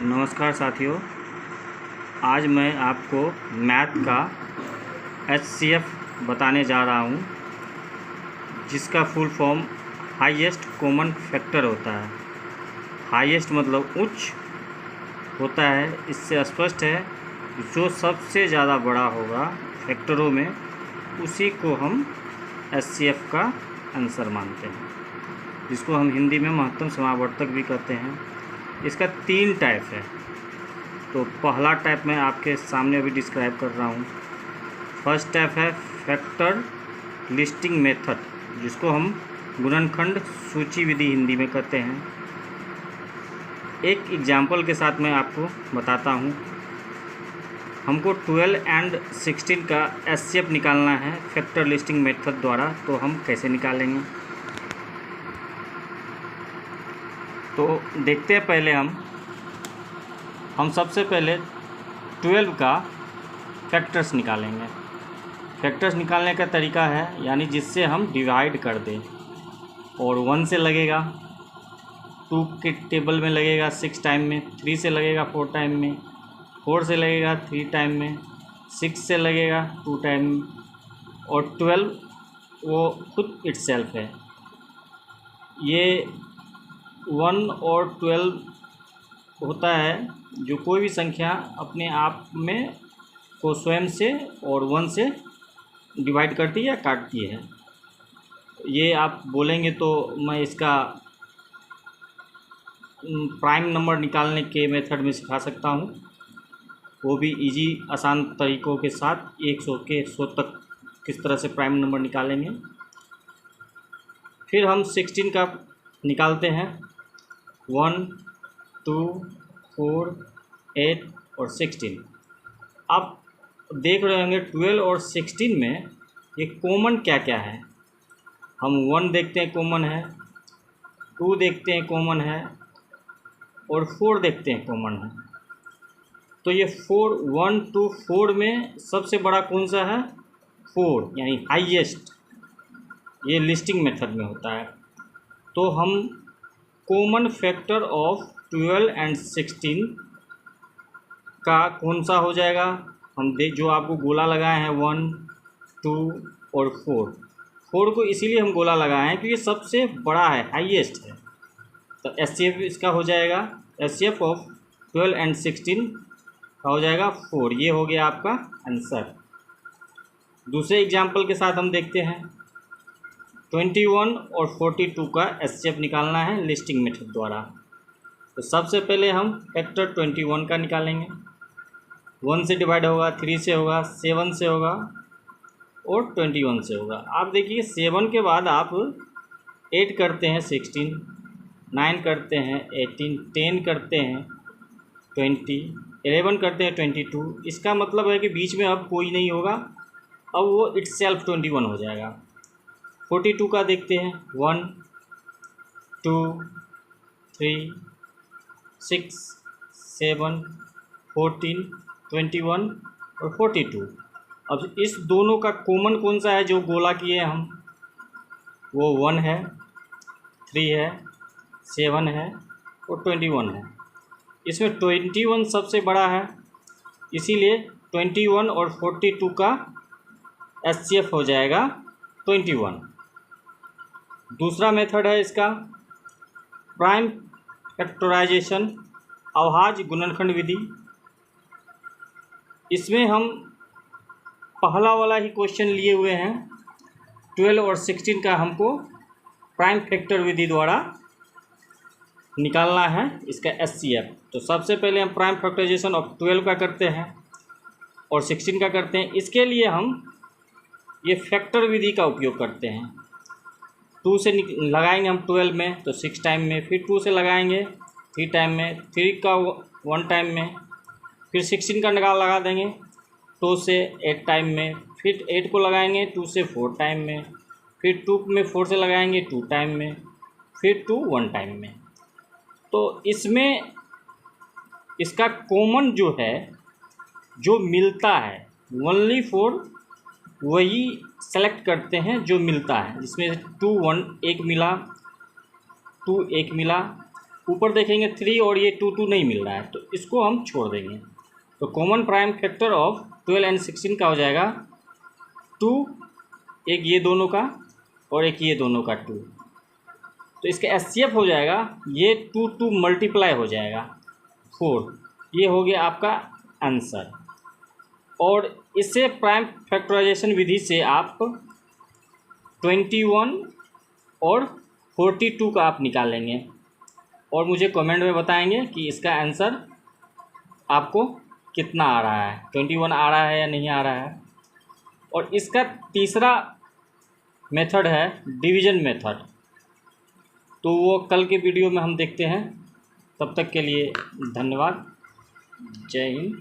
नमस्कार साथियों, आज मैं आपको मैथ का HCF बताने जा रहा हूँ, जिसका full form highest common factor होता है। हाईएस्ट मतलब उच्च होता है। इससे स्पष्ट है जो सबसे ज़्यादा बड़ा होगा फैक्टरों में, उसी को हम HCF का आंसर मानते हैं, जिसको हम हिंदी में महत्तम समावर्तक भी कहते हैं। इसका 3 टाइप है। तो पहला टाइप मैं आपके सामने अभी डिस्क्राइब कर रहा हूँ। फर्स्ट टाइप है फैक्टर लिस्टिंग मेथड, जिसको हम गुणनखंड सूची विधि हिंदी में कहते हैं। एक एग्जाम्पल के साथ मैं आपको बताता हूँ। हमको 12 और 16 का HCF निकालना है फैक्टर लिस्टिंग मेथड द्वारा। तो हम कैसे निकालेंगे, तो देखते हैं। पहले हम सबसे पहले 12 का फैक्टर्स निकालेंगे। फैक्टर्स निकालने का तरीका है, यानी जिससे हम डिवाइड कर दें। और 1 से लगेगा, 2 के टेबल में लगेगा 6 टाइम में, 3 से लगेगा 4 टाइम में, 4 से लगेगा 3 टाइम में, 6 से लगेगा 2 टाइम में, और 12 वो खुद इटसेल्फ है। ये 1 और 12 होता है जो कोई भी संख्या अपने आप में को स्वयं से और 1 से डिवाइड करती है या काटती है। ये आप बोलेंगे तो मैं इसका प्राइम नंबर निकालने के मेथड में सिखा सकता हूँ, वो भी इजी आसान तरीक़ों के साथ। 100 के 100 तक किस तरह से प्राइम नंबर निकालेंगे। फिर हम 16 का निकालते हैं। 1, 2, 4, 8 और 16। आप देख रहे होंगे 12 और 16 में ये कॉमन क्या क्या है। हम 1 देखते हैं कॉमन है, 2 देखते हैं कॉमन है, और 4 देखते हैं कॉमन है। तो ये 4, 1 to 4 में सबसे बड़ा कौन सा है? 4, यानी हाईएस्ट। ये लिस्टिंग मेथड में होता है। तो हम कॉमन फैक्टर ऑफ 12 और 16 का कौन सा हो जाएगा, हम जो आपको गोला लगाए हैं 1, 2 और 4 को इसीलिए हम गोला लगाए हैं क्योंकि ये सबसे बड़ा है, हाईएस्ट है। तो HCF इसका हो जाएगा, HCF ऑफ 12 और 16 का हो जाएगा 4। ये हो गया आपका आंसर। दूसरे एग्जाम्पल के साथ हम देखते हैं। 21 और 42 का HCF निकालना है लिस्टिंग मेथड द्वारा। तो सबसे पहले हम फैक्टर 21 का निकालेंगे। 1 से डिवाइड होगा, 3 से होगा, 7 से होगा और 21 से होगा। आप देखिए 7 के बाद आप 8 करते हैं 16, 9 करते हैं 18, 10 करते हैं 20, 11 करते हैं 22। इसका मतलब है कि बीच में अब कोई नहीं होगा, अब वो इटसेल्फ 21 हो जाएगा। 42 का देखते हैं। 1, 2, 3, 6, 7, 14, 21 और 42। अब इस दोनों का कॉमन कौन सा है जो गोला किए हम? वो 1 है, 3 है, 7 है और 21 है। इसमें 21 सबसे बड़ा है, इसीलिए 21 और 42 का HCF हो जाएगा 21। दूसरा मेथड है इसका प्राइम फैक्टराइजेशन, अवभाज्य गुणनखंड विधि। इसमें हम पहला वाला ही क्वेश्चन लिए हुए हैं। 12 और 16 का हमको प्राइम फैक्टर विधि द्वारा निकालना है इसका HCF। तो सबसे पहले हम प्राइम फैक्टराइजेशन ऑफ 12 का करते हैं और 16 का करते हैं। इसके लिए हम ये फैक्टर विधि का उपयोग करते हैं। 2 से लगाएंगे हम 12 में तो 6 टाइम में, फिर 2 से लगाएंगे 3 टाइम में, 3 का 1 टाइम में, फिर 16 का लगा देंगे 2 से 8 टाइम में, फिर 8 को लगाएंगे 2 से 4 टाइम में, फिर 2 में 4 से लगाएंगे 2 टाइम में, फिर 2 1 टाइम में। तो इसमें इसका कॉमन जो है, जो मिलता है, ओनली 4 वही सेलेक्ट करते हैं जो मिलता है। जिसमें 2 1 1 मिला, 2 1 मिला, ऊपर देखेंगे 3 और ये 2 नहीं मिल रहा है, तो इसको हम छोड़ देंगे। तो common prime factor of 12 and 16 का हो जाएगा 2, एक ये दोनों का और एक ये दोनों का 2। तो इसका HCF हो जाएगा, ये 2 मल्टीप्लाई हो जाएगा 4। ये हो गया आपका आंसर। और इससे प्राइम फैक्टराइजेशन विधि से आप 21 और 42 का आप निकालेंगे और मुझे कमेंट में बताएंगे कि इसका आंसर आपको कितना आ रहा है, 21 आ रहा है या नहीं आ रहा है। और इसका तीसरा मेथड है डिवीज़न मेथड, तो वो कल के वीडियो में हम देखते हैं। तब तक के लिए धन्यवाद। जय हिंद।